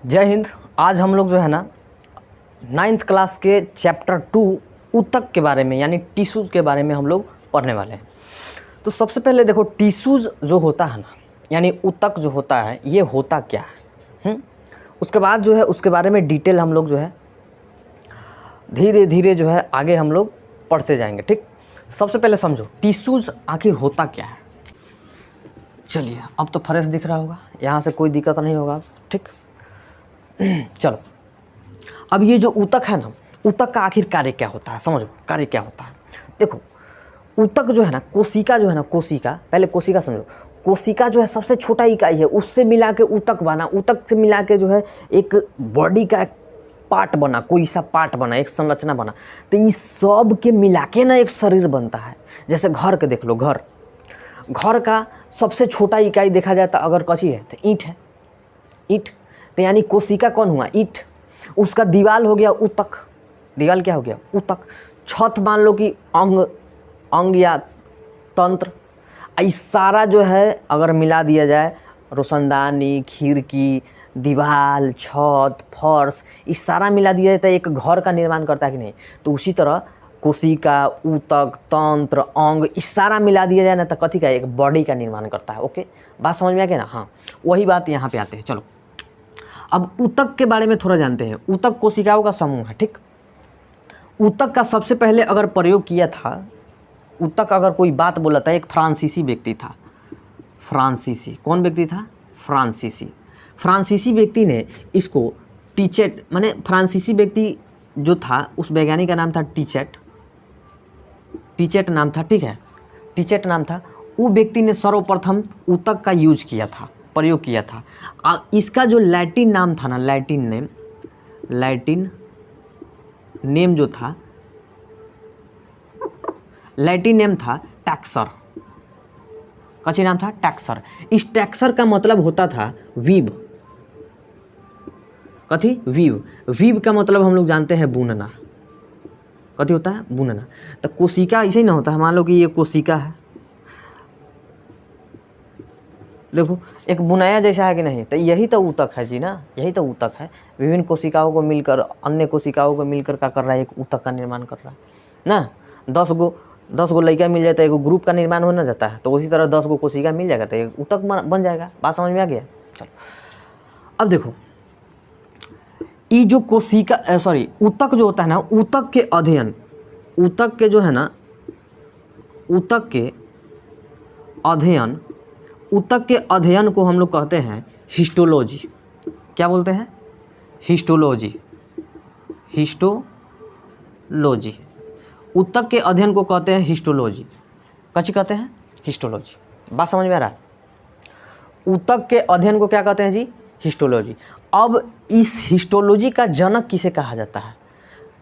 जय हिंद। आज हम लोग जो है ना 9th क्लास के चैप्टर 2 ऊतक के बारे में यानी टिश्यूज़ के बारे में हम लोग पढ़ने वाले हैं। तो सबसे पहले देखो टिश्यूज़ जो होता है ना यानी ऊतक जो होता है ये होता क्या है। उसके बाद जो है उसके बारे में डिटेल हम लोग जो है धीरे धीरे जो है आगे हम लोग पढ़ते जाएंगे। ठीक, सबसे पहले समझो टिश्यूज़ आखिर होता क्या है। चलिए अब तो फ्रेश दिख रहा होगा, यहाँ से कोई दिक्कत नहीं होगा। ठीक, चलो अब ये जो ऊतक है ना, ऊतक का आखिर कार्य क्या होता है समझो। कार्य क्या होता है देखो, ऊतक जो है ना, कोशिका जो है ना, कोशिका, पहले कोशिका समझो। कोशिका जो है सबसे छोटा इकाई है, उससे मिला के ऊतक बना, ऊतक से मिला के जो है एक बॉडी का एक पार्ट बना, कोई सा पार्ट बना, एक संरचना बना। तो इस सब के मिला के ना एक शरीर बनता है। जैसे घर के देख लो, घर का सबसे छोटा इकाई देखा जाए तो अगर कची है तो ईंट है। ईंट तो यानी कोशिका कौन हुआ? ईंट। उसका दीवाल हो गया ऊतक। दीवाल क्या हो गया? ऊतक। छत मान लो कि अंग या तंत्र। इस सारा जो है अगर मिला दिया जाए, रोशनदानी, खिड़की, दीवाल, छत, फर्श, इस सारा मिला दिया जाए तो एक घर का निर्माण करता है कि नहीं? तो उसी तरह कोशिका, ऊतक, तंत्र, अंग, इस सारा मिला दिया जाए ना तो कथी का? एक बॉडी का निर्माण करता है। ओके, बात समझ में आ गया ना? हाँ, वही बात यहाँ पे आते हैं। चलो अब ऊतक के बारे में थोड़ा जानते हैं। ऊतक कोशिकाओं का समूह है। ठीक, ऊतक का सबसे पहले अगर प्रयोग किया था, ऊतक अगर कोई बात बोला था, एक फ्रांसीसी व्यक्ति था। फ्रांसीसी कौन व्यक्ति था? फ्रांसीसी व्यक्ति ने इसको टीचेट, माने फ्रांसीसी व्यक्ति जो था उस वैज्ञानिक का नाम था टीचेट नाम था। ठीक है, टीचेट नाम था। वो व्यक्ति ने सर्वप्रथम ऊतक का यूज किया था, प्रयोग किया था। इसका जो लैटिन नाम था ना, लैटिन नेम जो था, लैटिन नेम था टैक्सर। कच्ची नाम था टैक्सर। इस टैक्सर का मतलब होता था वीव। कथी? वीव। वीव का मतलब हम लोग जानते हैं बुनना। कथी होता है? बुनना। तो कोशिका ऐसे ही ना होता है। मान लो कि ये कोशिका है, देखो एक बुनाया जैसा है कि नहीं? तो यही तो ऊतक है जी ना, यही तो ऊतक है। विभिन्न कोशिकाओं को मिलकर, अन्य कोशिकाओं को मिलकर क्या कर रहा है? एक ऊतक का निर्माण कर रहा है ना। 10 गो लड़का मिल जाए तो एक ग्रुप का निर्माण हो ना जाता है, तो उसी तरह 10 गो कोशिका मिल जाएगा तो एक ऊतक बन जाएगा। बात समझ में आ गया? चलो अब देखो, ये जो कोशिका ऊतक जो होता है ना, ऊतक के अध्ययन, ऊतक के जो है ना, ऊतक के अध्ययन को हम लोग कहते हैं हिस्टोलॉजी। क्या बोलते हैं? हिस्टोलॉजी। ऊतक के अध्ययन को कहते हैं हिस्टोलॉजी। कच्ची कहते हैं? हिस्टोलॉजी। बात समझ में आ रहा है? ऊतक के अध्ययन को क्या कहते हैं जी? हिस्टोलॉजी। अब इस हिस्टोलॉजी का जनक किसे कहा जाता है?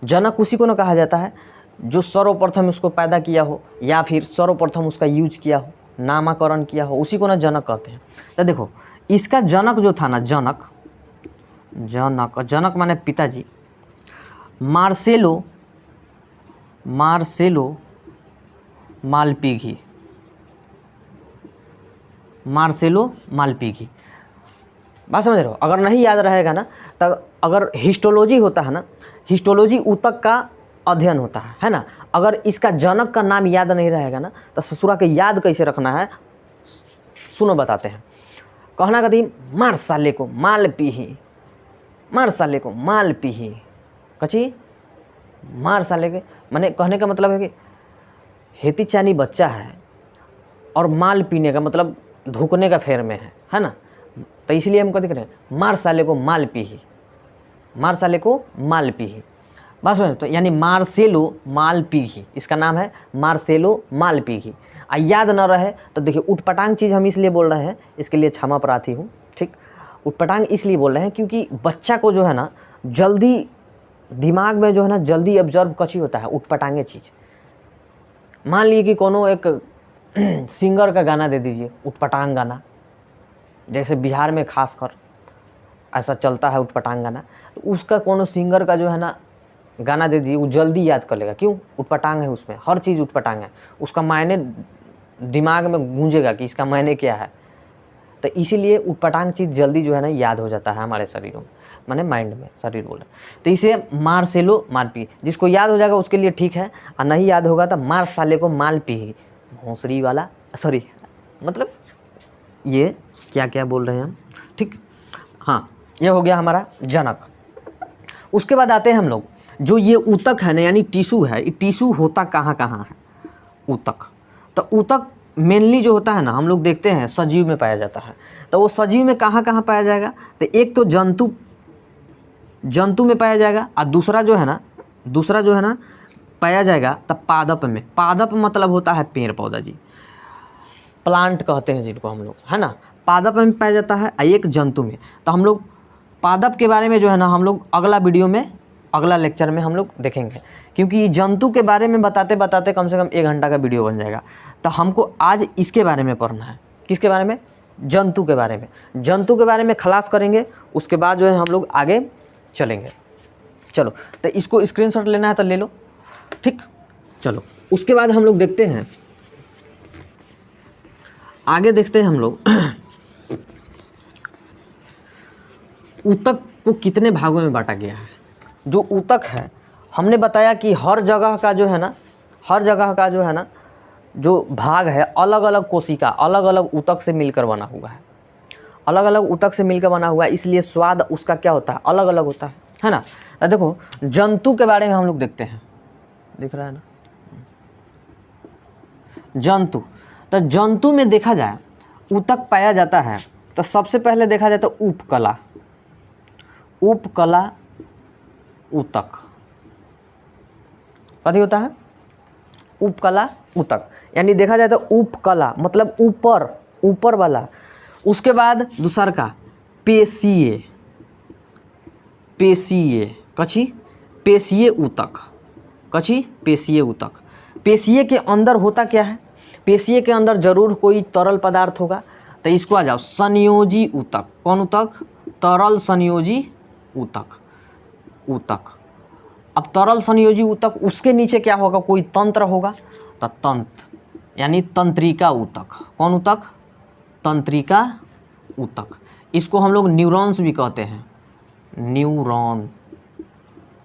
जनक उसी को ना कहा जाता है जो सर्वप्रथम उसको पैदा किया हो या फिर सर्वप्रथम उसका यूज किया हो, नामकरण किया हो, उसी को ना जनक कहते हैं। तो देखो इसका जनक जो था ना, जनक माने पिताजी, मार्सेलो मालपिघी। बात समझ रहे हो? अगर नहीं याद रहेगा ना, तब अगर हिस्टोलॉजी होता है ना, हिस्टोलॉजी ऊतक का अध्ययन होता है ना। अगर इसका जनक का नाम याद नहीं रहेगा ना, तो ससुरा के याद कैसे रखना है सुनो बताते हैं। कहना कहती मार साले को माल पीही। कची? मार साले के माने कहने का मतलब है कि हेती चानी बच्चा है और माल पीने का मतलब धुकने का फेर में है ना। तो इसलिए हम कहते हैं मार साले को माल पीही। बस में तो यानी मार्सेलो मालपिघी, इसका नाम है मार्सेलो मालपिघी। याद न रहे तो देखिए, उटपटांग चीज़ हम इसलिए बोल रहे हैं, इसके लिए क्षमा प्रार्थी हूँ। ठीक, उटपटांग इसलिए बोल रहे हैं क्योंकि बच्चा को जो है ना जल्दी दिमाग में जो है ना जल्दी ऑब्जर्व कची होता है उटपटांगे चीज़। मान लीजिए कि कोनो एक सिंगर का गाना दे दीजिए, उटपटांग गाना, जैसे बिहार में खासकर ऐसा चलता है उटपटांग गाना, तो उसका कोनो सिंगर का जो है ना गाना दे दीजिए, वो जल्दी याद कर लेगा। क्यों? उटपटांग है, उसमें हर चीज़ उटपटांग है, उसका मायने दिमाग में गूंजेगा कि इसका मायने क्या है। तो इसीलिए उटपटांग चीज़ जल्दी जो है ना याद हो जाता है हमारे शरीरों में। माने माइंड में, शरीर बोला। तो इसे मार से लो मार पी, जिसको याद हो जाएगा उसके लिए ठीक है, और नहीं याद होगा तो मार साले को माल पी, भोंसरी वाला, सॉरी मतलब ये क्या क्या बोल रहे हैं हम, ठीक। हाँ, ये हो गया हमारा जनक। उसके बाद आते हैं हम लोग, जो ये ऊतक है ना, यानी टिश्यू है, ये टिश्यू होता कहाँ कहाँ है, ऊतक। तो ऊतक मेनली जो होता है ना, हम लोग देखते हैं सजीव में पाया जाता है। तो वो सजीव में कहाँ कहाँ पाया जाएगा, तो एक तो जंतु में पाया जाएगा, और दूसरा जो है ना पाया जाएगा तब पादप में। पादप मतलब होता है पेड़ पौधा जी, प्लांट कहते हैं जिनको हम लोग, है ना, पादप में पाया जाता है, एक जंतु में। तो हम लोग पादप के बारे में जो है ना हम लोग अगला वीडियो में, अगला लेक्चर में हम लोग देखेंगे, क्योंकि जंतु के बारे में बताते बताते कम से कम 1 घंटा का वीडियो बन जाएगा। तो हमको आज इसके बारे में पढ़ना है। किसके बारे में? जंतु के बारे में। जंतु के बारे में खलास करेंगे, उसके बाद जो है हम लोग आगे चलेंगे। चलो, तो इसको स्क्रीनशॉट लेना है तो ले लो, ठीक। चलो, उसके बाद हम लोग देखते हैं, आगे देखते हैं हम लोग ऊतक को कितने भागों में बांटा गया है। जो ऊतक है, हमने बताया कि हर जगह का जो है ना जो भाग है, अलग अलग कोशिका, अलग अलग ऊतक से मिलकर बना हुआ है, अलग अलग ऊतक से मिलकर बना हुआ है, इसलिए स्वाद उसका क्या होता है, अलग अलग होता है ना। तो देखो, जंतु के बारे में हम लोग देखते हैं, दिख रहा है ना जंतु। तो जंतु में देखा जाए ऊतक पाया जाता है, तो सबसे पहले देखा जाए तो उपकला ऊतक। कथी होता है? उपकला ऊतक, यानी देखा जाए तो उपकला मतलब ऊपर वाला। उसके बाद दूसर का पेशीय ऊतक। पेशीय के अंदर होता क्या है? पेशीय के अंदर जरूर कोई तरल पदार्थ होगा, तो इसको आ जाओ संयोजी ऊतक। कौन ऊतक? तरल संयोजी ऊतक। अब तरल संयोजी ऊतक, उसके नीचे क्या होगा? कोई तंत्र होगा, तो तंत्र यानी तंत्रिका ऊतक। कौन ऊतक? तंत्रिका ऊतक। इसको हम लोग न्यूरॉन्स भी कहते हैं, न्यूरॉन।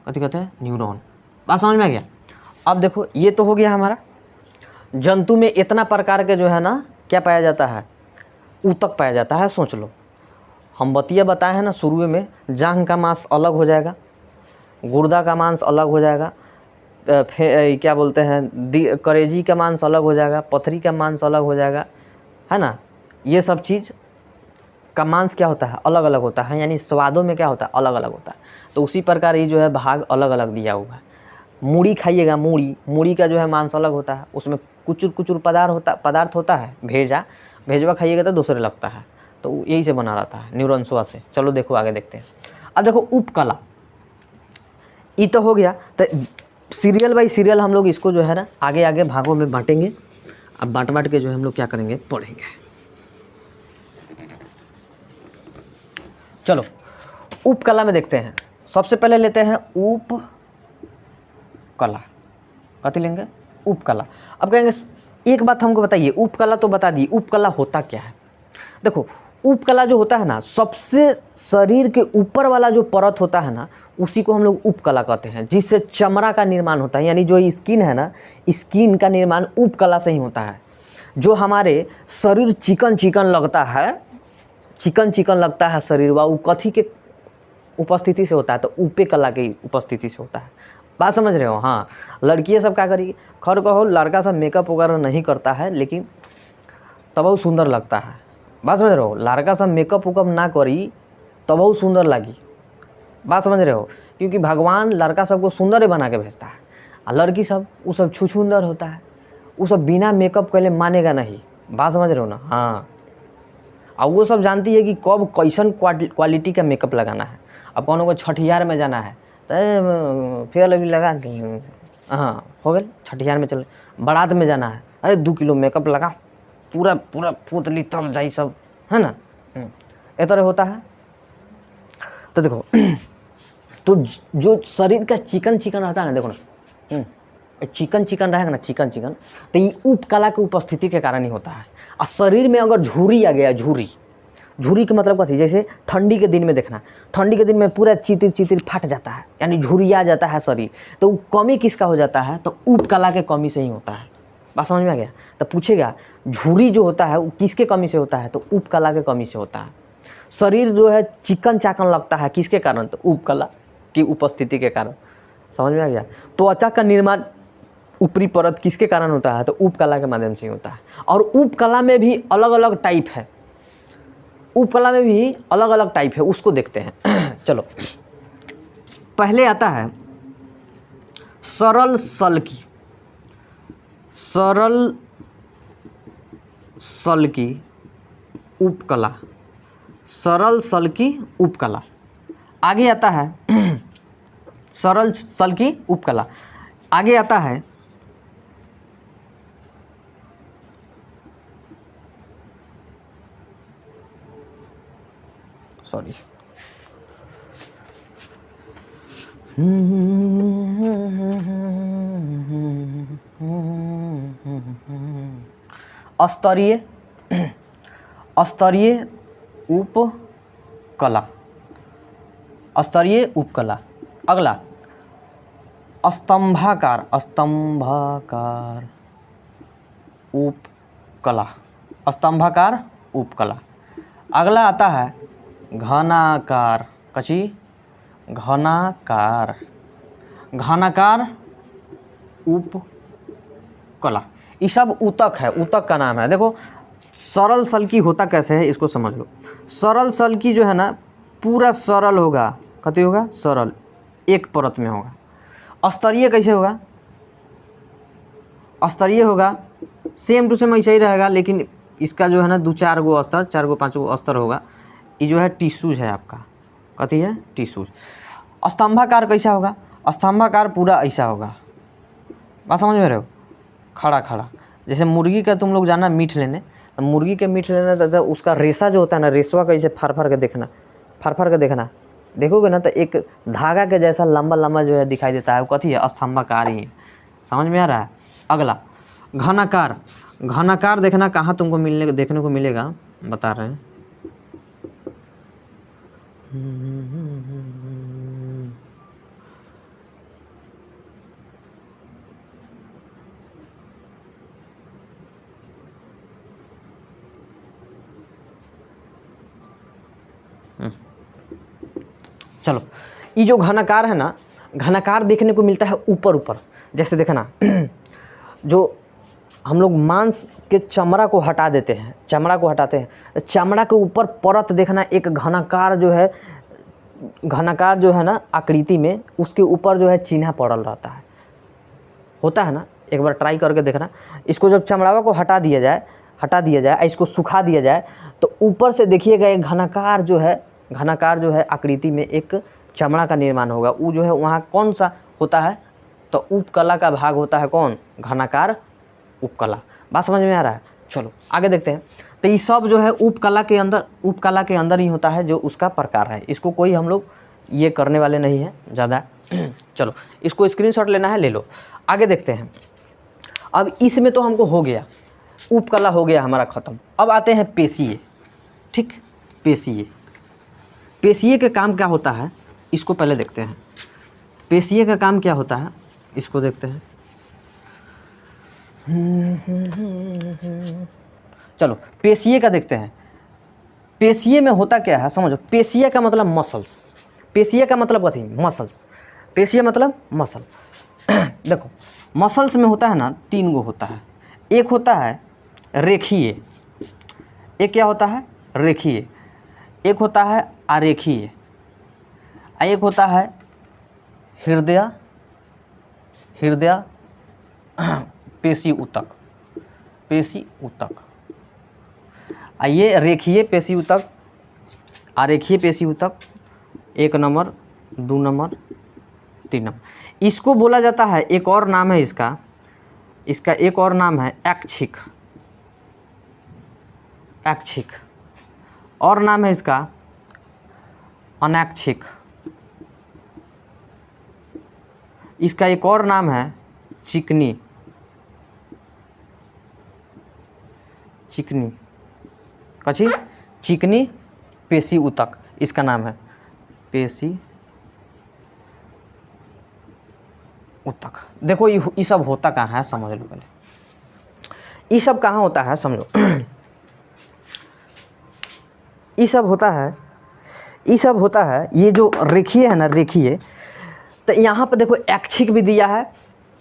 कथी कहते हैं? न्यूरॉन। बात समझ में आ गया? अब देखो, ये तो हो गया हमारा जंतु में इतना प्रकार के जो है ना क्या पाया जाता है, ऊतक पाया जाता है। सोच लो, हम बतिया बताए हैं ना शुरू में, जांघ का मांस अलग हो जाएगा, गुर्दा का मांस अलग हो जाएगा, क्या बोलते हैं करेजी का मांस अलग हो जाएगा, पथरी का मांस अलग हो जाएगा, है ना। ये सब चीज़ का मांस क्या होता है? अलग अलग होता है, यानी स्वादों में क्या होता है? अलग अलग होता है। तो उसी प्रकार ये जो है भाग अलग अलग दिया हुआ है। मूढ़ी खाइएगा, मूढ़ी का जो है मांस अलग होता है, उसमें कुचुर पदार्थ होता है। भेजवा खाइएगा तो दूसरे लगता है, तो यही से बना रहता है न्यूरॉन्सवा से। चलो देखो आगे देखते हैं। अब देखो उपकला, ये तो हो गया। तो सीरियल बाई सीरियल हम लोग इसको जो है ना आगे आगे भागों में बांटेंगे। अब बांट के जो है हम लोग क्या करेंगे, पढ़ेंगे। चलो उपकला में देखते हैं। सबसे पहले लेते हैं उपकला। कथी लेंगे? उपकला। अब कहेंगे एक बात हमको बताइए, उपकला तो बता दी, उपकला होता क्या है? देखो, उपकला जो होता है ना, सबसे शरीर के ऊपर वाला जो परत होता है ना, उसी को हम लोग उपकला कहते हैं, जिससे चमड़ा का निर्माण होता है। यानी जो स्किन है ना, स्किन का निर्माण उपकला से ही होता है। जो हमारे शरीर चिकन चिकन लगता है शरीर, वो कथी के उपस्थिति से होता है? तो उपे कला की उपस्थिति से होता है। बात समझ रहे हो? हाँ, लड़कियाँ सब क्या करेगी? खैर कहो, लड़का सब मेकअप वगैरह नहीं करता है, लेकिन तब वो सुंदर लगता है। बात समझ रहे हो? लड़का सब मेकअप वेकअप ना करी तब वो सुंदर लगी। बात समझ रहे हो? क्योंकि भगवान लड़का सबको सुंदर ही बना के भेजता है, और लड़की सब वो सब छुछुंदर होता है, वो सब बिना मेकअप के लिए मानेगा नहीं। बात समझ रहे हो ना? हाँ, और वो सब जानती है कि कब कैसन क्वालिटी का मेकअप लगाना है। अब कौन को छठियार में जाना है तो फेयर अभी लगा के, हाँ हो गया, छठियार में चल। बारात में जाना है, अरे 2 किलो मेकअप लगा, पूरा पुतली तब जाई सब, है ना। ए तरह होता है। तो देखो तो जो शरीर का चिकन रहता है ना, देखो ना, चिकन रहेगा ना, चिकन तो ये उपकला की उपस्थिति के कारण ही होता है। और शरीर में अगर झुर्री आ गया, झुरी के मतलब कथी, जैसे ठंडी के दिन में देखना, ठंडी के दिन में पूरा चितिर चितिर फट जाता है, यानी झुरिया जाता है शरीर, तो कमी किसका हो जाता है, तो उपकला के कमी से ही होता है। बात समझ में आ गया। तो पूछेगा झुरी जो होता है वो किसके कमी से होता है, तो उपकला के कमी से होता है। शरीर जो है चिकन चाकन लगता है किसके कारण, तो उपकला की उपस्थिति के कारण। समझ में आ गया। त्वचा का निर्माण ऊपरी परत किसके कारण होता है, तो उपकला के माध्यम से ही होता है। और उपकला में भी अलग अलग टाइप है, उपकला में भी अलग अलग टाइप है, उसको देखते हैं। चलो पहले आता है सरल सल्की, सरल सल्की उपकला, सरल सल्की उपकला। आगे आता है सरल सल्की उपकला। आगे आता है सॉरी स्तरीय, स्तरीय उपकला, स्तरीय उपकला। अगला स्तंभाकार, स्तंभाकार उपकला, स्तंभाकार उपकला। अगला आता है घनाकार, कची घनाकार, घनाकार उपकला। ये सब ऊतक है, ऊतक का नाम है। देखो सरल सल्की होता कैसे है इसको समझ लो। सरल सल्की जो है ना पूरा सरल होगा, कति होगा, सरल, एक परत में होगा। स्तरीय कैसे होगा, स्तरीय होगा सेम टू सेम ऐसा ही रहेगा, लेकिन इसका जो है ना 2-4 गो स्तर, 4 गो 5 गो स्तर होगा। ये जो है टिश्यूज है आपका, कथी है, टिश्यूज। स्तंभाकार कैसा होगा, स्तंभाकार पूरा ऐसा होगा। बात समझ में रहे हो, खड़ा खड़ा। जैसे मुर्गी का तुम लोग जाना मीट लेने, तो मुर्गी के मीट लेना तो उसका रेसा जो होता है ना, रेसवा कैसे फाड़ फाड़ के देखना, फाड़ फाड़ के देखना, देखोगे ना तो एक धागा के जैसा लंबा लंबा जो है दिखाई देता है, वो कथी है, स्तंभाकार ही है। समझ में आ रहा है। अगला घनाकार, घनाकार देखना कहाँ तुमको मिलने देखने को मिलेगा, बता रहे हैं। चलो ये जो घनाकार है ना, घनाकार देखने को मिलता है ऊपर ऊपर। जैसे देखना जो हम लोग मांस के चमड़ा को हटा देते हैं, चमड़ा को हटाते हैं, चमड़ा के ऊपर परत देखना एक घनाकार जो है, घनाकार जो है ना आकृति में, उसके ऊपर जो है चिन्ह पड़ल रहता है, होता है ना। एक बार ट्राई करके देखना। इसको जब चमड़ावा को हटा दिया जाए, इसको सुखा दिया जाए, तो ऊपर से देखिएगा एक घनाकार जो है, घनाकार जो है आकृति में एक चमड़ा का निर्माण होगा। वो जो है वहाँ कौन सा होता है, तो उपकला का भाग होता है, कौन, घनाकार उपकला। बात समझ में आ रहा है। चलो आगे देखते हैं। तो ये सब जो है उपकला के अंदर, उपकला के अंदर ही होता है, जो उसका प्रकार है। इसको कोई हम लोग ये करने वाले नहीं है ज़्यादा। चलो इसको स्क्रीनशॉट लेना है, ले लो। आगे देखते हैं। अब इसमें तो हमको हो गया, उपकला हो गया हमारा ख़त्म। अब आते हैं पेशीय। ठीक, पेशीय, पेशीय का काम क्या होता है इसको पहले देखते हैं। पेशीय का काम क्या होता है इसको देखते हैं। चलो पेशीय का देखते हैं। पेशीय में होता क्या है समझो। पेशीय का मतलब मसल्स, पेशीय का मतलब कथी, मसल्स। पेशीय मतलब मसल। देखो मसल्स में होता है ना 3 गो होता है। एक होता है रेखीय, एक क्या होता है, रेखीय, एक होता है आरेखीय, एक होता है हृदय, हृदय पेशी ऊतक, पेशी ऊतक। ये रेखीय पेशी ऊतक, आरेखीय पेशी ऊतक, 1 नंबर, 2 नंबर, 3 नंबर। इसको बोला जाता है, एक और नाम है इसका, इसका एक और नाम है ऐच्छिक, ऐच्छिक। और नाम है इसका अनैच्छिक। इसका एक और नाम है चिकनी, चिकनी, कची, चिकनी पेशी ऊतक, इसका नाम है पेशी ऊतक। देखो ये सब होता कहाँ है समझ लो पहले, ये सब कहाँ होता है समझो। ये सब होता है ये जो रेखीय है ना, रेखीय, तो यहाँ पर देखो ऐच्छिक भी दिया है,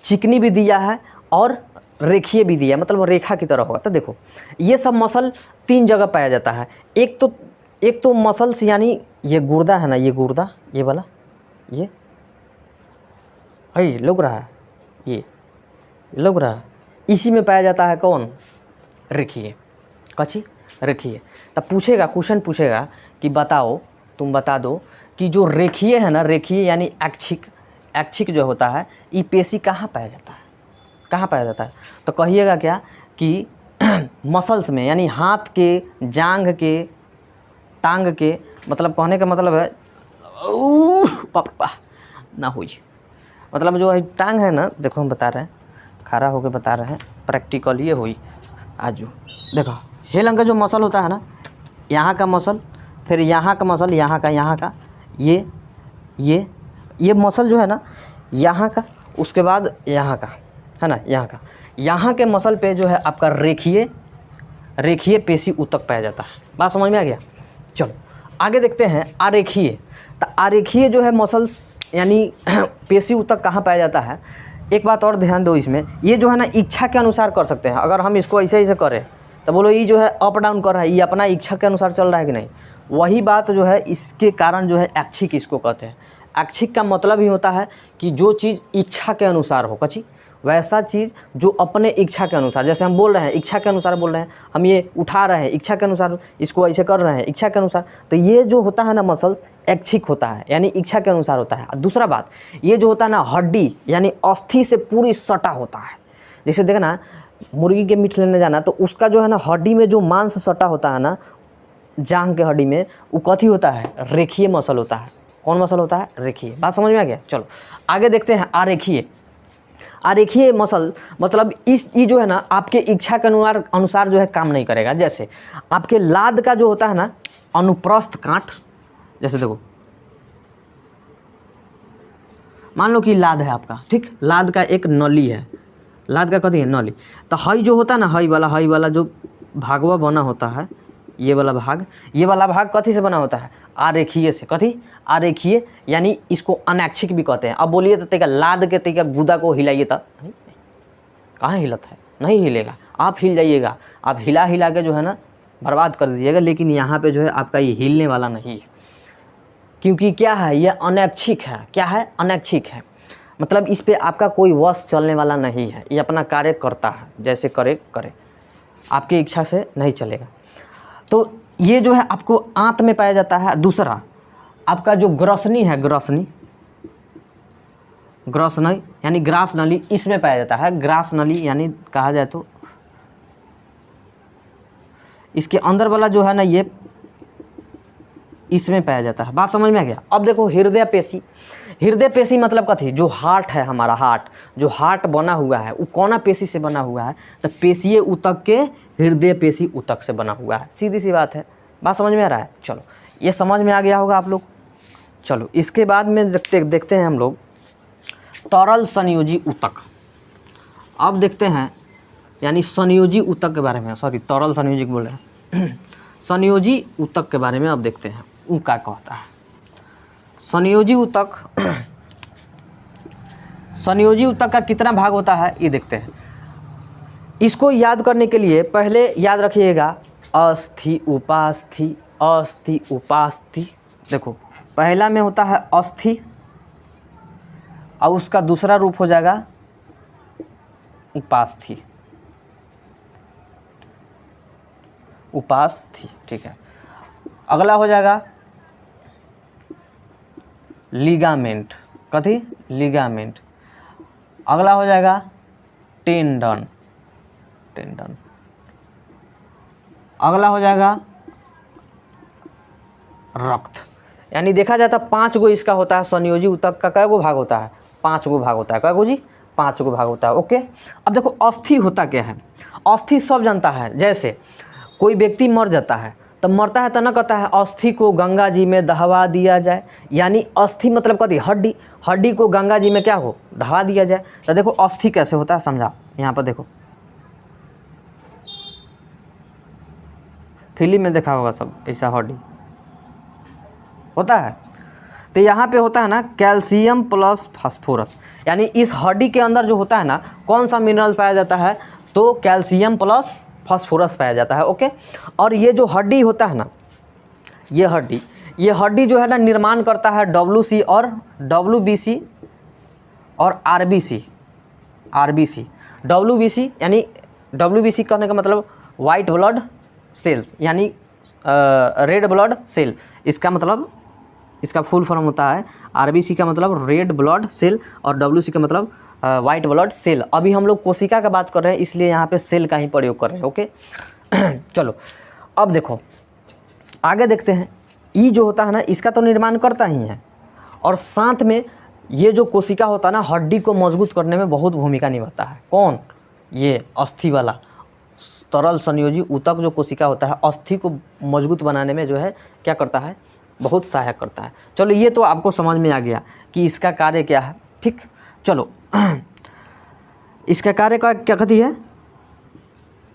चिकनी भी दिया है और रेखीय भी दिया है, मतलब रेखा की तरह होगा। तो देखो ये सब मसल 3 जगह पाया जाता है। एक तो मसल्स यानी ये गुर्दा है ना, ये गुर्दा, ये वाला, ये है लग रहा है, ये लग रहा है, इसी में पाया जाता है कौन, रेखीय, कची रेखीय। तब पूछेगा, क्वेश्चन पूछेगा कि बताओ, तुम बता दो कि जो रेखीय है ना, रेखीय यानी ऐच्छिक जो होता है, ये पेशी कहाँ पाया जाता है, कहाँ पाया जाता है? तो कहिएगा क्या कि मसल्स में, यानी हाथ के, जांघ के, टांग के, मतलब कहने का मतलब है पापा ना हुई, मतलब जो है टांग है ना, देखो हम बता रहे हैं, खड़ा होकर बता रहे हैं, प्रैक्टिकल ये हुई आजू। देखो हेलंग का जो मसल होता है ना, यहाँ का मसल, फिर यहाँ का मसल, यहाँ का ये मसल जो है ना, यहाँ का, उसके बाद यहाँ का है ना, यहाँ के मसल पे जो है आपका रेखीय पेशी ऊतक पाया जाता है। बात समझ में आ गया? चलो आगे देखते हैं आरेखीय। तो आरेखीय जो है मसल्स यानी पेशी ऊतक कहाँ पाया जाता है? एक बात और ध्यान दो इसमें, ये जो है ना इच्छा के अनुसार कर सकते हैं। अगर हम इसको ऐसे करें तो बोलो ये जो है अप डाउन कर रहा है, ये अपना इच्छा के अनुसार चल रहा है कि नहीं? वही बात जो है, इसके कारण जो है ऐच्छिक इसको कहते हैं। ऐच्छिक का मतलब ही होता है कि जो चीज़ इच्छा के अनुसार हो, कची वैसा चीज़ जो अपने इच्छा के अनुसार, जैसे हम बोल रहे हैं इच्छा के अनुसार बोल रहे हैं, हम ये उठा रहे हैं इच्छा के अनुसार, इसको ऐसे कर रहे हैं इच्छा के अनुसार, तो ये जो होता है ना मसल्स ऐच्छिक होता है, यानी इच्छा के अनुसार होता है। दूसरा बात, ये जो होता है ना हड्डी यानी अस्थि से पूरी सटा होता है। जैसे देखना मुर्गी के मीट लेने जाना, तो उसका जो है ना हड्डी में जो मांस सटा होता है ना, जांघ के हड्डी में, वो कथी होता है? रेखीय मसल होता है। कौन मसल होता है? रेखीय। बात समझ में आ गया? चलो आगे देखते हैं आरेखीय। आरेखीय मसल मतलब ये जो है ना आपके इच्छा के अनुसार जो है काम नहीं करेगा। जैसे आपके लाद का जो होता है ना अनुप्रस्थ कांट, जैसे देखो मान लो कि लाद है आपका, ठीक, लाद का एक नली है, लाद का कथी है? नली। तो हई जो होता है ना, हई वाला जो भागवा बना होता है, ये वाला भाग कथी से बना होता है? आरेखीय से। कथी? आरेखीय, यानी इसको अनैच्छिक भी कहते हैं। अब बोलिए तो तेका लाद के तेका गुदा को हिलाइए, तब कहाँ हिलत है? नहीं हिलेगा। आप हिल जाइएगा, आप हिला के जो है ना बर्बाद कर दीजिएगा, लेकिन यहाँ पे जो है आपका ये हिलने वाला नहीं है, क्योंकि क्या है? ये अनैच्छिक है। क्या है? अनैच्छिक है, मतलब इस पर आपका कोई वश चलने वाला नहीं है। ये अपना कार्य करता है, जैसे करे, आपकी इच्छा से नहीं चलेगा। तो ये जो है आपको आंत में पाया जाता है। दूसरा आपका जो ग्रसनी है, ग्रसनी यानी ग्रास नली, इसमें पाया जाता है। ग्रास नली यानी कहा जाए तो इसके अंदर वाला जो है ना, ये इसमें पाया जाता है। बात समझ में आ गया? अब देखो हृदय पेशी मतलब कथी? जो हार्ट है हमारा, जो हार्ट बना हुआ है वो कौना पेशी से बना हुआ है? तो पेशीय ऊतक के हृदय पेशी ऊतक से बना हुआ है। सीधी सी बात है। बात समझ में आ रहा है? चलो ये समझ में आ गया होगा आप लोग। चलो इसके बाद में देखते हैं हम लोग तरल संयोजी ऊतक। अब देखते हैं यानी संयोजी ऊतक के बारे में, सॉरी तरल संयोजी बोल रहे हैं संयोजी ऊतक के बारे में अब देखते हैं वो क्या कहता है। संयोजी ऊतक का कितना भाग होता है ये देखते हैं। इसको याद करने के लिए पहले याद रखिएगा अस्थि उपास्थि। देखो पहला में होता है अस्थि और उसका दूसरा रूप हो जाएगा उपास्थि, ठीक है। अगला हो जाएगा लिगामेंट। कथी? लिगामेंट। अगला हो जाएगा टेंडन। अगला हो जाएगा रक्त। यानी देखा जाता 5 गो इसका होता है। संयोजी ऊतक का कै गो भाग होता है? 5 गो भाग होता है। कै गो जी? 5 गो भाग होता है। ओके। अब देखो अस्थि होता क्या है? अस्थि सब जानता है। जैसे कोई व्यक्ति मर जाता है तब मरता है तो न कहता है अस्थि को गंगा जी में दहवा दिया जाए, यानी अस्थि मतलब कथी, हड्डी, हड्डी को गंगा जी में क्या हो, दहवा दिया जाए। तो देखो अस्थि कैसे होता है समझा, यहाँ पर देखो फिल्म में देखा होगा सब, ऐसा हड्डी होता है। तो यहाँ पे होता है ना कैल्शियम प्लस फास्फोरस, यानी इस हड्डी के अंदर जो होता है ना कौन सा मिनरल पाया जाता है, तो कैल्शियम प्लस फास्फोरस पाया जाता है। ओके, और ये जो हड्डी होता है ना, ये हड्डी जो है ना निर्माण करता है WC और WBC और RBC। WBC यानी WBC कहने का मतलब वाइट ब्लड सेल्स, यानी रेड ब्लड सेल, इसका मतलब, इसका फुल फॉर्म होता है RBC का मतलब रेड ब्लड सेल और WC का मतलब वाइट ब्लड सेल। अभी हम लोग कोशिका का बात कर रहे हैं इसलिए यहाँ पे सेल का ही प्रयोग कर रहे हैं। ओके चलो अब देखो आगे देखते हैं। ई जो होता है ना इसका तो निर्माण करता ही है, और साथ में ये जो कोशिका होता है ना हड्डी को मजबूत करने में बहुत भूमिका निभाता है। कौन, ये अस्थि वाला तरल संयोजी ऊतक जो कोशिका होता है अस्थि को मजबूत बनाने में जो है क्या करता है, बहुत सहायक करता है। चलो ये तो आपको समझ में आ गया कि इसका कार्य क्या है। ठीक, चलो इसका कार्य का क्या कहती है,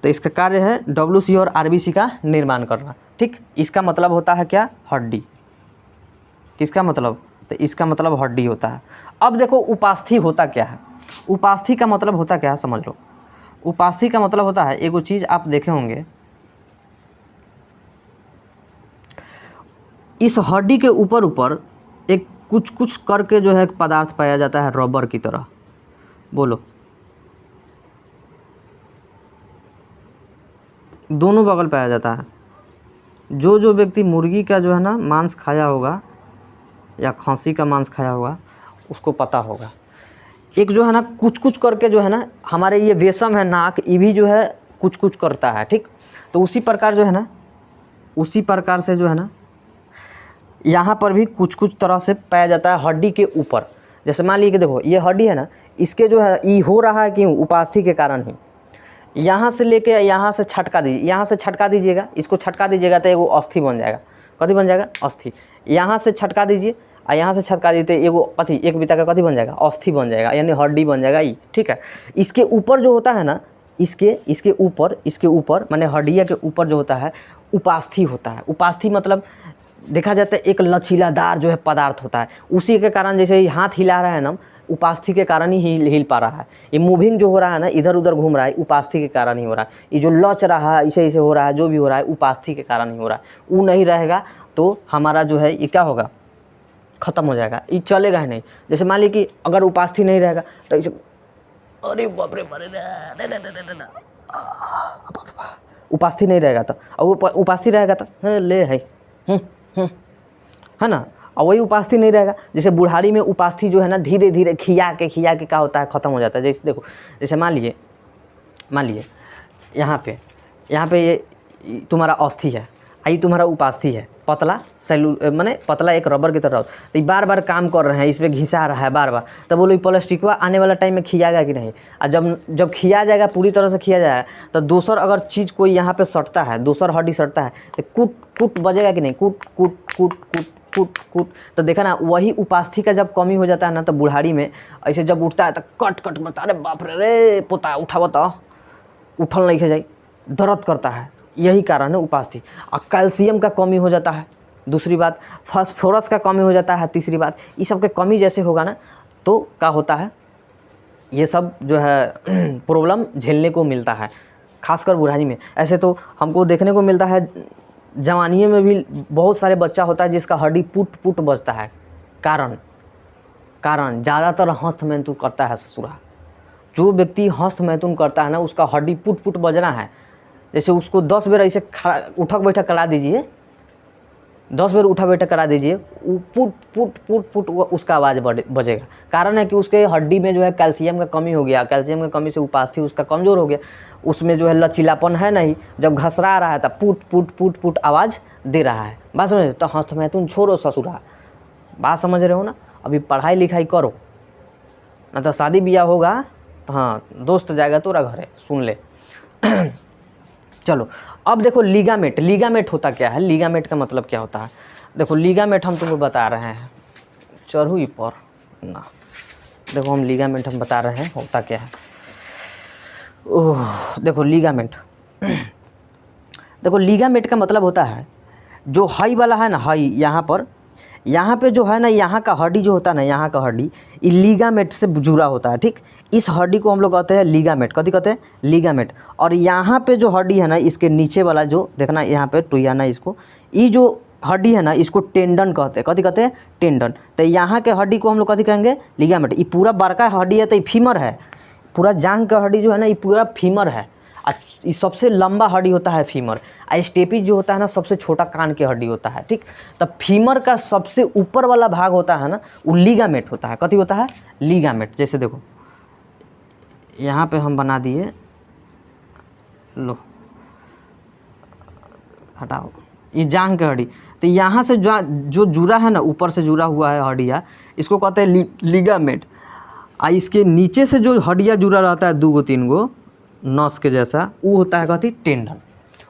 तो इसका कार्य है WC और RBC का निर्माण करना। ठीक, इसका मतलब होता है क्या, हड्डी। किसका मतलब, तो इसका मतलब हड्डी होता है। अब देखो उपास्थि होता क्या है, उपास्थि का मतलब होता क्या है समझ लो। उपास्थि का मतलब होता है, एगो चीज़ आप देखे होंगे, इस हड्डी के ऊपर एक कुछ करके जो है एक पदार्थ पाया जाता है रबर की तरह। बोलो, दोनों बगल पाया जाता है। जो व्यक्ति मुर्गी का जो है ना मांस खाया होगा या खस्सी का मांस खाया होगा उसको पता होगा, एक जो है ना कुछ करके जो है ना हमारे ये वेशम है नाक, ये भी जो है कुछ करता है। ठीक, तो उसी प्रकार जो है ना, उसी प्रकार से जो है ना यहाँ पर भी कुछ तरह से पाया जाता है हड्डी के ऊपर। जैसे मान लीजिए कि देखो ये हड्डी है ना, इसके जो है ये हो रहा है क्यों, उपास्थि के कारण ही। यहाँ से लेके यहाँ से छटका दीजिए, यहाँ से छटका दीजिएगा, इसको छटका दीजिएगा तो एगो अस्थि बन जाएगा। कथी बन जाएगा, अस्थि। यहाँ से छटका दीजिए और यहाँ से छटका दीजिए तो एगो कथी, एक बिता का कथी बन जाएगा, अस्थि बन जाएगा, यानी हड्डी बन जाएगा ये। ठीक है, इसके ऊपर जो होता है ना, इसके ऊपर माने हड्डिया के ऊपर जो होता है उपास्थि होता है। उपास्थि मतलब देखा जाता है एक लचीलादार जो है पदार्थ होता है, उसी के कारण जैसे ये हाथ हिला रहा है ना, उपास्थि के कारण ही हिल पा रहा है। ये मूविंग जो हो रहा है ना, इधर उधर घूम रहा है, उपास्थि के कारण ही हो रहा है। ये जो लच रहा है, ऐसे हो रहा है, जो भी हो रहा है उपास्थि के कारण ही हो रहा है। वो नहीं रहेगा तो हमारा जो है ये क्या होगा, ख़त्म हो जाएगा, ये चलेगा ही नहीं। जैसे मान लीजिए कि अगर उपास्थि नहीं रहेगा तो इसे, अरे बाप रे, उपास्थि नहीं रहेगा तो, और उपास्थि रहेगा तो ले है ना, और वही उपास्थि नहीं रहेगा। जैसे बुढ़ारी में उपास्थि जो है ना धीरे धीरे खिया के क्या होता है, ख़त्म हो जाता है। जैसे देखो, जैसे मान लिए यहाँ पे ये तुम्हारा अस्थि है, आई तुम्हारा उपास्थि है, पतला माने पतला एक रबर की तरह, तो बार बार काम कर रहे हैं, इस पर घिसा रहा है बार बार, तब बोलो प्लास्टिकवा आने वाला टाइम में खियाएगा कि नहीं। और जब खिया जाएगा, पूरी तरह से खिया जाएगा, तो दूसर अगर चीज़ कोई यहाँ पे सटता है, दूसर हड्डी सटता है तो कूट बजेगा कि नहीं, कूट। तो देखा ना, वही उपास्थि का जब कमी हो जाता है ना, तो बुढ़ारी में ऐसे जब उठता है तो कट बता, अरे बाप रे पोता उठा बताओ, उठल नहीं जाए, दर्द करता है। यही कारण है उपास्थि। और कैल्शियम का कमी हो जाता है, दूसरी बात फास्फोरस का कमी हो जाता है, तीसरी बात ये सब के कमी जैसे होगा ना तो क्या होता है, ये सब जो है प्रॉब्लम झेलने को मिलता है, खासकर बुढ़ारी में। ऐसे तो हमको देखने को मिलता है जवानी में भी बहुत सारे बच्चा होता है जिसका हड्डी पुट बजता है। कारण ज़्यादातर हस्त मैथुन करता है ससुरा। जो व्यक्ति हस्त मैथुन करता है ना, उसका हड्डी पुट बजना है। जैसे उसको 10 बेर ऐसे उठक बैठक करा दीजिए, 10 बेर उठा बैठक करा दीजिए, वो पुट उसका आवाज़ बजेगा। कारण है कि उसके हड्डी में जो है कैल्शियम का कमी हो गया, कैल्शियम की कमी से उपास्थि उसका कमज़ोर हो गया, उसमें जो है लचीलापन है नहीं, जब घसरा रहा है तो पुट आवाज़ दे रहा है। बात समझ, तो हस्त मैथुन छोड़ो ससुरा, बात समझ रहे हो ना। अभी पढ़ाई लिखाई करो, ना तो शादी ब्याह होगा तो हाँ दोस्त जाएगा तोरा घरे, सुन ले। चलो अब देखो लिगामेंट। लिगामेंट होता क्या है, लिगामेंट का मतलब क्या होता है? देखो लिगामेंट हम तुमको बता रहे हैं, चढ़ू ही पर ना, देखो हम लिगामेंट हम बता रहे हैं होता क्या है। ओह देखो लिगामेंट देखो लिगामेंट का मतलब होता है जो हाई वाला है ना, हाई यहाँ पे जो है ना, यहाँ का हड्डी जो होता है ना, यहाँ का हड्डी ये लिगामेंट से जुड़ा होता है, ठीक। इस हड्डी को हम लोग कहते हैं लिगामेंट, कथी कहते हैं? लिगामेंट। और यहाँ पे जो हड्डी है ना, इसके नीचे वाला जो देखना यहाँ पे टुयाना, इसको ये जो हड्डी है ना, इसको टेंडन कहते हैं। कथी कहते हैं? टेंडन। तो यहाँ के हड्डी को हम लोग कथी कहेंगे? लिगामेंट। ये पूरा बड़का हड्डी है तो ये फीमर है, पूरा जांघ का हड्डी जो है ना, ये पूरा फीमर है। ये सबसे लंबा हड्डी होता है फीमर। स्टेपी जो होता है ना, सबसे छोटा कान की हड्डी होता है, ठीक। तब फीमर का सबसे ऊपर वाला भाग होता है ना, वो लिगामेंट होता है। कथी होता है? लिगामेंट। जैसे देखो यहाँ पे हम बना दिए, लो हटाओ, ये जांघ की हड्डी। तो यहाँ से जो जुड़ा है ना, ऊपर से जुड़ा हुआ है हड्डिया, इसको कहते हैं लिगामेंट। इसके नीचे से जो हड्डिया जुड़ा रहता है 2-3 गो नस के जैसा, वो होता है कथी? टेंडन।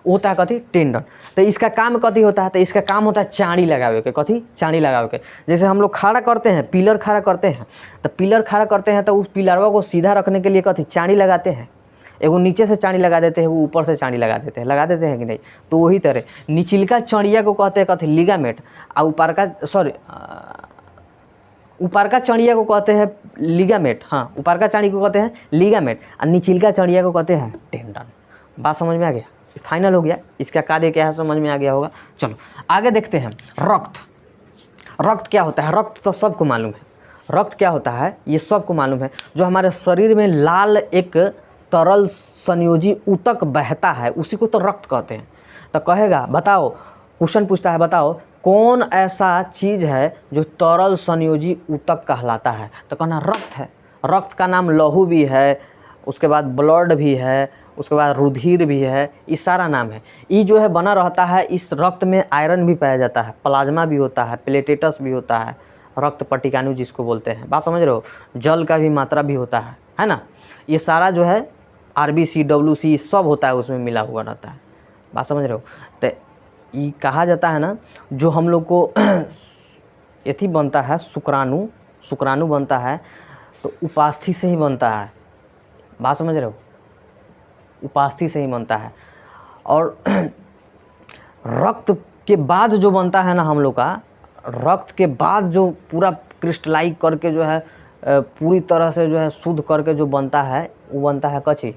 वो होता है कथी? टेंडन। तो इसका काम कथी होता है? तो इसका काम होता है चाड़ी लगावे के। कथी? चाड़ी लगावे के। जैसे हम लोग खड़ा करते हैं, पिलर खड़ा करते हैं, तो पिलर खड़ा करते हैं तो उस पिलरवा को सीधा रखने के लिए कथी? चाड़ी लगाते हैं। एगो नीचे से चाड़ी लगा देते हैं, वो ऊपर से चाड़ी लगा देते हैं कि नहीं? तो वही तरह निचलका चढ़िया को कहते हैं कथी? लिगामेंट। और ऊपर का चढ़िया को कहते हैं लिगामेंट। हाँ, ऊपर का चाड़ी को कहते हैं लिगामेंट और निचलका चढ़िया को कहते हैं टेंडन। बात समझ में आ गया? फाइनल हो गया। इसका कार्य क्या है समझ में आ गया होगा। चलो आगे देखते हैं। रक्त। रक्त क्या होता है? रक्त तो सबको मालूम है। रक्त क्या होता है ये सबको मालूम है। जो हमारे शरीर में लाल एक तरल संयोजी ऊतक बहता है, उसी को तो रक्त कहते हैं। तो कहेगा, बताओ, क्वेश्चन पूछता है, बताओ कौन ऐसा चीज़ है जो तरल संयोजी ऊतक कहलाता है? तो कहना रक्त है। रक्त का नाम लहू भी है, उसके बाद ब्लड भी है, उसके बाद रुधिर भी है, ये सारा नाम है। ये जो है बना रहता है, इस रक्त में आयरन भी पाया जाता है, प्लाज्मा भी होता है, प्लेटेटस भी होता है, रक्त पट्टिकाणु जिसको बोलते हैं। बात समझ रहे हो? जल का भी मात्रा भी होता है ना? ये सारा जो है RBC WC सब होता है, उसमें मिला हुआ रहता है। बात समझ रहे हो? तो ये कहा जाता है ना, जो हम लोग को एथी बनता है, शुक्राणु बनता है, तो उपास्थि से ही बनता है। बात समझ रहे हो? उपास्थि से ही बनता है। और रक्त के बाद जो बनता है ना हम लोग का, रक्त के बाद जो पूरा क्रिस्टलाइज करके जो है पूरी तरह से जो है शुद्ध करके जो बनता है, वो बनता है कची?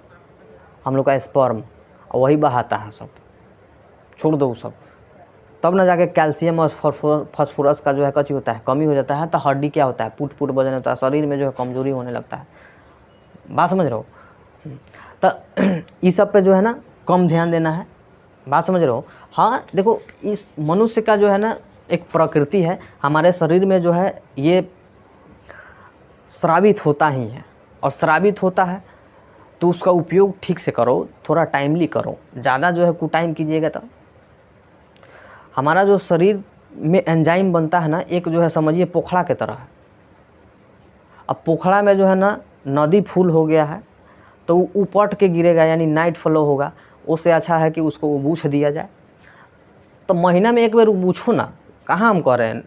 हम लोग का स्पर्म। और वही बहाता है सब, छोड़ दो सब। तब ना जाके कैल्शियम और फास्फोरस का जो है कची होता है? कमी हो जाता है। तो हड्डी क्या होता है? पुट बजने होता है, शरीर में जो है कमजोरी होने लगता है। बात समझ रहे हो? तो इस सब पे जो है ना कम ध्यान देना है। बात समझ रहे हो? हाँ देखो, इस मनुष्य का जो है ना एक प्रकृति है, हमारे शरीर में जो है ये स्रावित होता ही है। और स्रावित होता है तो उसका उपयोग ठीक से करो, थोड़ा टाइमली करो। ज़्यादा जो है कुटाइम कीजिएगा तो हमारा जो शरीर में एंजाइम बनता है ना, एक जो है समझिए पोखड़ा के तरह है। अब पोखड़ा में जो है ना नदी फुल हो गया है तो वो उपट के गिरेगा, यानी नाइट फ्लो होगा। उससे अच्छा है कि उसको उबूछ दिया जाए। तो महीना में एक बार उबूछो ना, कहाँ हम कह रहे हैं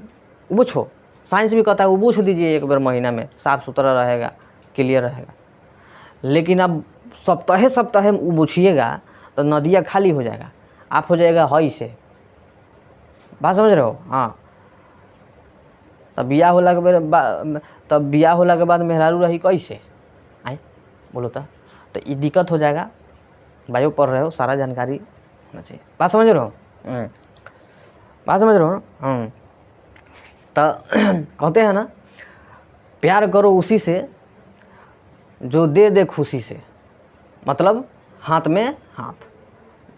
उबूछो, साइंस भी कहता है उबूछ दीजिए एक बार महीना में, साफ़ सुथरा रहेगा, क्लियर रहेगा। लेकिन अब सप्ताहे उबूछिएगा तो नदियाँ खाली हो जाएगा, आप हो जाएगा हई से। बात समझ रहे हो? हाँ, तब बियाह होला के बाद मेहरारू रही कैसे? आई बोलो तो ये दिक्कत हो जाएगा। बायो पढ़ रहे हो, सारा जानकारी होना चाहिए। बात समझ रहे हो? बात समझ रहे हो? तो कहते हैं ना, प्यार करो उसी से जो दे दे खुशी से, मतलब हाथ में हाथ।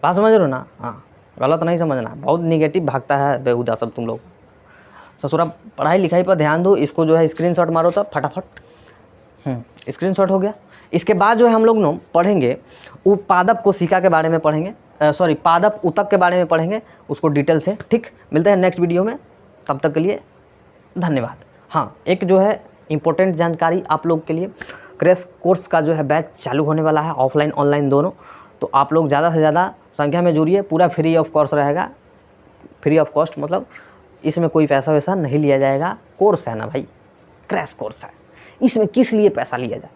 बात समझ रहे हो ना? हाँ, गलत नहीं समझना। बहुत निगेटिव भागता है बेहुदा सब तुम लोग। ससुरा पढ़ाई लिखाई पर ध्यान दो। इसको जो है स्क्रीनशॉट मारो तो फटाफट। स्क्रीनशॉट हो गया। इसके बाद जो है हम लोग न पढ़ेंगे वो पादप कोशिका के बारे में पढ़ेंगे, पादप ऊतक के बारे में पढ़ेंगे, उसको डिटेल से। ठीक, मिलते हैं नेक्स्ट वीडियो में, तब तक के लिए धन्यवाद। हाँ, एक जो है इम्पोर्टेंट जानकारी आप लोग के लिए, क्रैश कोर्स का जो है बैच चालू होने वाला है, ऑफलाइन ऑनलाइन दोनों। तो आप लोग ज़्यादा से ज़्यादा संख्या में जुड़िए, पूरा फ्री ऑफ कोर्स रहेगा, फ्री ऑफ कॉस्ट, मतलब इसमें कोई पैसा वैसा नहीं लिया जाएगा। कोर्स है ना भाई, क्रैश कोर्स है, इसमें किस लिए पैसा लिया जाए।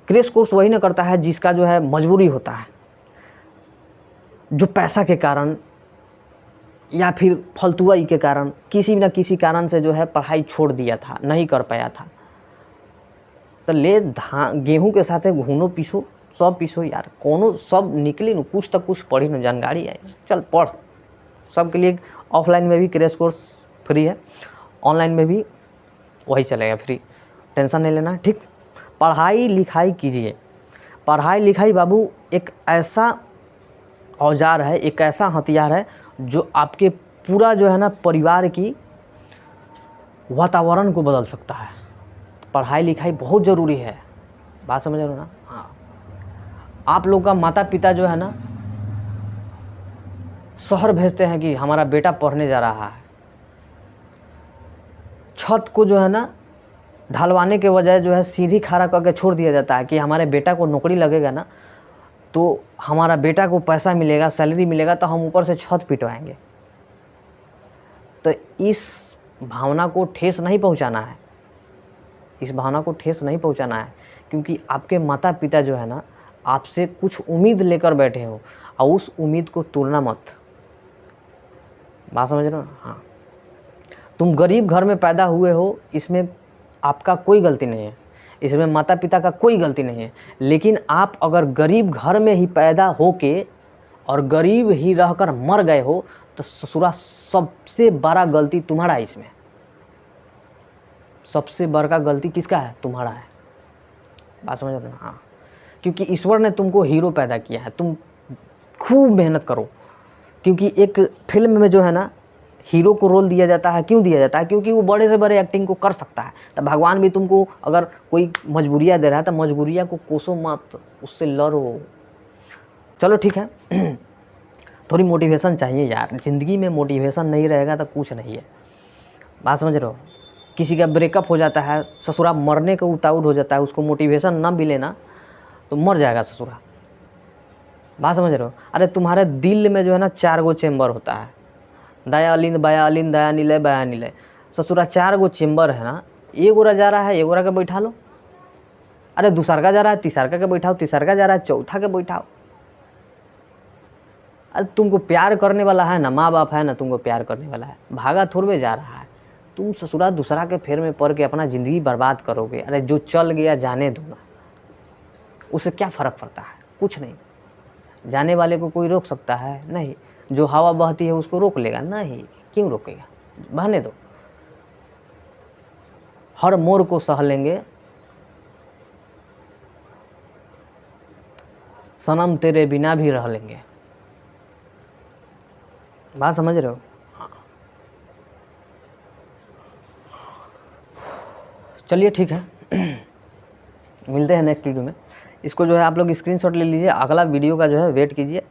क्रैश कोर्स वही ना करता है जिसका जो है मजबूरी होता है, जो पैसा के कारण या फिर फालतूआई के कारण किसी न किसी कारण से जो है पढ़ाई छोड़ दिया था, नहीं कर पाया था। तो ले गेहूं के साथ घूनो पीसो, सब पीसो यार, कोनो सब निकली न, कुछ तक कुछ पढ़ी न, जानकारी आई, चल पढ़। सबके लिए ऑफलाइन में भी क्रैश कोर्स फ्री है, ऑनलाइन में भी वही चलेगा फ्री, टेंशन नहीं लेना, ठीक। पढ़ाई लिखाई कीजिए। पढ़ाई लिखाई बाबू एक ऐसा औजार है, एक ऐसा हथियार है जो आपके पूरा जो है ना परिवार की वातावरण को बदल सकता है। पढ़ाई लिखाई बहुत ज़रूरी है, बात समझ रहे हो ना। हाँ, आप लोग का माता पिता जो है ना शहर भेजते हैं कि हमारा बेटा पढ़ने जा रहा है, छत को जो है ना ढलवाने के बजाय जो है सीढ़ी खड़ा करके छोड़ दिया जाता है कि हमारे बेटा को नौकरी लगेगा ना तो हमारा बेटा को पैसा मिलेगा, सैलरी मिलेगा, तो हम ऊपर से छत पिटवाएंगे। तो इस भावना को ठेस नहीं पहुंचाना है, इस भावना को ठेस नहीं पहुंचाना है, क्योंकि आपके माता पिता जो है ना आपसे कुछ उम्मीद लेकर बैठे हो और उस उम्मीद को तोड़ना मत। बात समझ रहे हो। हाँ, तुम गरीब घर में पैदा हुए हो, इसमें आपका कोई गलती नहीं है, इसमें माता पिता का कोई गलती नहीं है। लेकिन आप अगर गरीब घर में ही पैदा होके और गरीब ही रहकर मर गए हो तो ससुरा सबसे बड़ा गलती तुम्हारा है। इसमें सबसे बड़ा गलती किसका है? तुम्हारा है। बात समझ रहे हो। हाँ, क्योंकि ईश्वर ने तुमको हीरो पैदा किया है, तुम खूब मेहनत करो। क्योंकि एक फिल्म में जो है ना हीरो को रोल दिया जाता है, क्यों दिया जाता है? क्योंकि वो बड़े से बड़े एक्टिंग को कर सकता है। तो भगवान भी तुमको अगर कोई मजबूरियाँ दे रहा है तो मजबूरियाँ को कोसो मत, उससे लड़ो। चलो ठीक है, थोड़ी मोटिवेशन चाहिए यार, ज़िंदगी में मोटिवेशन नहीं रहेगा तो कुछ नहीं है। बात समझ रहे हो। किसी का ब्रेकअप हो जाता है, ससुरा मरने का उतावल हो जाता है, उसको मोटिवेशन ना मिले ना तो मर जाएगा ससुरा। बात समझ रहे हो। अरे तुम्हारे दिल में जो है ना 4 गो चेम्बर होता है, दया अलिंद, बाया अलिंद, दया निलय, बाया निलय। ससुरा 4 गो चेम्बर है ना, एक गोरा जा रहा है, एक गोरा के बैठा लो। अरे दूसरा का जा रहा है, तीसरा का बैठाओ, तीसरा का जा रहा है, चौथा के बैठाओ। अरे तुमको प्यार करने वाला है ना, माँ बाप है ना, तुमको प्यार करने वाला है, भागा थोड़े जा रहा है। तुम ससुरा दूसरा के फेर में पड़ के अपना ज़िंदगी बर्बाद करोगे। अरे जो चल गया जाने दो ना, उससे क्या फ़र्क पड़ता है? कुछ नहीं। जाने वाले को कोई रोक सकता है? नहीं। जो हवा बहती है उसको रोक लेगा? नहीं। क्यों रोकेगा? बहने दो। हर मोड़ को सह लेंगे, सनम तेरे बिना भी रह लेंगे। बात समझ रहे हो। चलिए ठीक है, मिलते हैं नेक्स्ट वीडियो में। इसको जो है आप लोग स्क्रीनशॉट ले लीजिए, अगला वीडियो का जो है वेट कीजिए।